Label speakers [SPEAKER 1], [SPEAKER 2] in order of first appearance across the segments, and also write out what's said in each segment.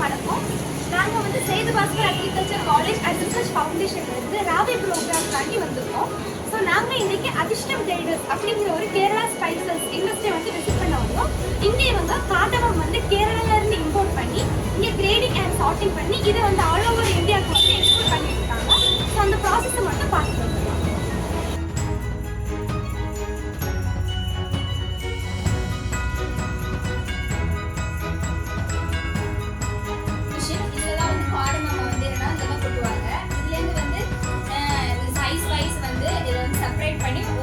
[SPEAKER 1] வணக்கம். நாங்கள் வந்து Sethu Bhaskar agriculture college and research ஃபவுண்டேஷன்லேருந்து ராவே ப்ரோக்ராம் தாண்டி வந்திருக்கோம். ஸோ நாங்கள் இன்றைக்கி அதிர்ஷ்டம் ட்ரேடர்ஸ் அப்படிங்கிற ஒரு கேரளா ஸ்பைசஸ் இண்டஸ்ட்ரியை வந்து விசிட் பண்ண வந்தோம். இங்கே வந்து காட்டமம் வந்து கேரளாவிலேருந்து இம்போர்ட் பண்ணி இங்கே கிரேடிங் அண்ட் சார்ட்டிங் பண்ணி இதை வந்து ஆல் ஓவர் இந்தியாவுக்கு வந்து எக்ஸ்போர்ட் பண்ணிட்டு இருக்காங்க. ஸோ அந்த ப்ராசஸை மட்டும் பார்த்துட்டு வந்துருக்கோம்.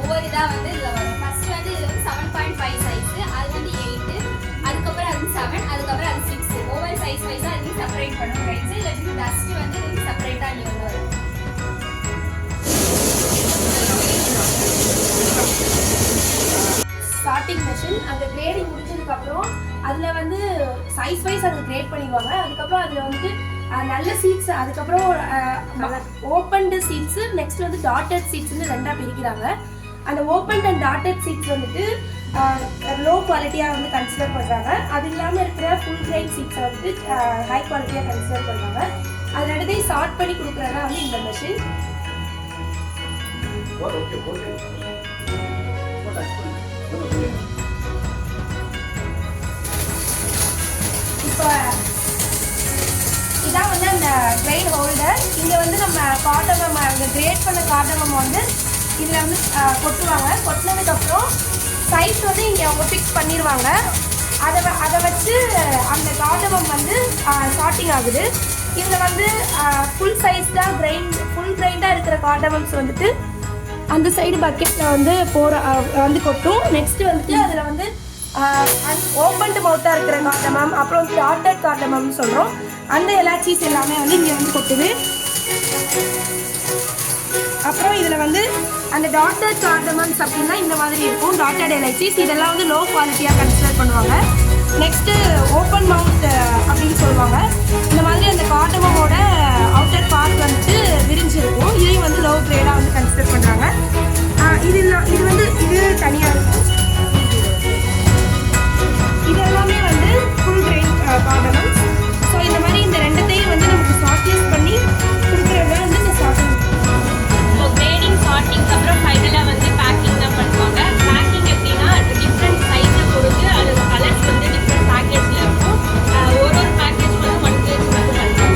[SPEAKER 2] ஒவ்வொரு இதாக வந்து இதில் வரும். ஃபர்ஸ்ட் வந்து இது வந்து 7.5 சைஸு, அது வந்து 8, அதுக்கப்புறம் அது 7, அதுக்கப்புறம் அது 6. ஒவ்வொரு சைஸ் வைஸாக அது செப்பரேட் பண்ணும் ரைட்ஸு. இல்லாட்டி டஸ்ட்டு வந்து இது செப்பரேட்டாக இங்கே வந்து வரும்.
[SPEAKER 1] ஸ்டார்டிங் மெஷின் அந்த கிரேடிங் முடிச்சதுக்கப்புறம் அதில் வந்து சைஸ் வைஸ் அதை கிரேட் பண்ணிடுவாங்க. அதுக்கப்புறம் அதில் வந்து நல்ல சீட்ஸ், அதுக்கப்புறம் ஓப்பன்டு சீட்ஸு, நெக்ஸ்ட் வந்து டாட்டட் சீட்ஸ்ன்னு ரெண்டாக பிரிக்கிறாங்க. அந்த ஓப்பன் அண்ட் டாட்டட் சீட்ஸ் வந்துட்டு லோ குவாலிட்டியாக வந்து கன்சிடர் பண்ணுறாங்க. அது இல்லாமல் இருக்கிற ஃபுல் கிரைன் சீட்ஸை வந்து ஹை குவாலிட்டியாக கன்சிடர் பண்ணுறாங்க. அது ரெண்டுத்தையும் சார்ட் பண்ணி கொடுக்குறதா வந்து இந்த மெஷின். இப்போ இதான் வந்து அந்த கிரைன் ஹோல்டர். இங்கே வந்து நம்ம காட்டமம் அந்த கிரேட் பண்ண காட்டமம் வந்து இதில் வந்து கொட்டுவாங்க. கொட்டினதுக்கப்புறம் சைஸ் வந்து இங்கே அவங்க ஃபிக்ஸ் பண்ணிடுவாங்க. அதை வச்சு அந்த காட்டமம் வந்து சார்ட்டிங் ஆகுது. இதில் வந்து ஃபுல் சைஸ் தான் ஃபுல் கிரைண்டாக இருக்கிற காட்டமம்ஸ் வந்துட்டு அந்த சைடு பக்கெட்டில் வந்து வந்து கொட்டும். நெக்ஸ்ட்டு வந்துட்டு அதில் வந்து ஓப்பன்டு மவுத்தாக இருக்கிற காட்டமம், அப்புறம் டாட்டட் காட்டமம்னு சொல்கிறோம், அந்த எலாச்சீஸ் எல்லாமே வந்து இங்கே வந்து கொட்டுது. அப்புறம் இதில் வந்து அந்த டாட்டட் கார்டமம்ஸ் அப்படின்னா இந்த மாதிரி இருக்கும். டாட்டட் எலாச்சீஸ் இதெல்லாம் வந்து லோ குவாலிட்டியாக கன்சிடர் பண்ணுவாங்க. நெக்ஸ்ட்டு ஓப்பன் மவுத் அப்படின்னு சொல்லுவாங்க. இந்த மாதிரி அந்த கார்டமமோட அவுட்டர் பார்ட் வந்துட்டு விரிஞ்சிருக்கும். இதையும் வந்து லோ கிரேடாக வந்து கன்சிடர் பண்ணுறாங்க. இது தனியாக இருக்கும். இது எல்லாமே வந்து ஃபுல் கிரெயின் கார்டமம்ஸ். ஸோ இந்த மாதிரி இந்த ரெண்டத்தையும் வந்து நமக்கு சார்ட்டிஸ் பண்ணி கொடுக்குறத வந்து இந்த சார்ட்டிங்.
[SPEAKER 2] ஸோ கிரேடிங் சார்ட்டிங்க்கு அப்புறம் ஃபைனலாக வந்து பேக்கிங் தான் பண்ணுவாங்க. பேக்கிங் எப்படின்னா டிஃப்ரெண்ட் சைஸை கொடுத்து அது கலர்ஸ் வந்து டிஃப்ரெண்ட் பேக்கேஜில் இருக்கும். ஒரு பேக்கேஜ் வந்து 1 kg வந்து பண்ணுவாங்க.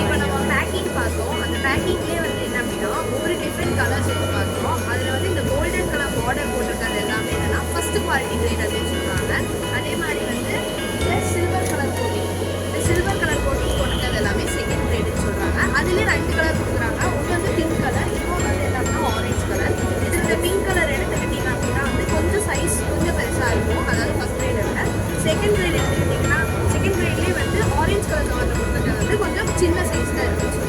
[SPEAKER 1] இப்போ நம்ம பேக்கிங் பார்த்தோம். அந்த பேக்கிங்லேயே வந்து என்ன அப்படின்னா ஒவ்வொரு டிஃப்ரெண்ட் கலர்ஸ் வந்து பார்த்தோம். அதில் வந்து இந்த கோல்டன் கலர் பார்டர் போட்டிருக்கிறது எல்லாமே என்னென்னா ஃபஸ்ட்டு குவாலிட்டி கிரேட் அப்படின்னு சொல்கிறாங்க. அதே மாதிரி வந்து இந்த சில்வர் கலர் கோட்டிங் போட்டிருக்கிறது எல்லாமே செகண்ட் கிரேடுன்னு சொல்கிறாங்க. அதுலேயே 2 கலர் கொடுக்குறாங்க. ஒன்று வந்து பிங்க் கலர், இன்னொன்று வந்து என்ன அப்படின்னா ஆரஞ்சு கலர். இது இந்த பிங்க் கலர் எடுத்துக்கிட்டிங்க அப்படின்னா வந்து கொஞ்சம் சைஸ் கொஞ்சம் பெருசாக இருக்கும். அதாவது ஃபஸ்ட் கிரேடை விட செகண்ட் கிரேட் எடுத்துக்கிட்டிங்கன்னா செகண்ட் கிரேட்லேயே வந்து ஆரஞ்சு கலர் கவரில் கொடுத்துருக்கிறது வந்து கொஞ்சம் சின்ன சைஸில் இருக்கும்.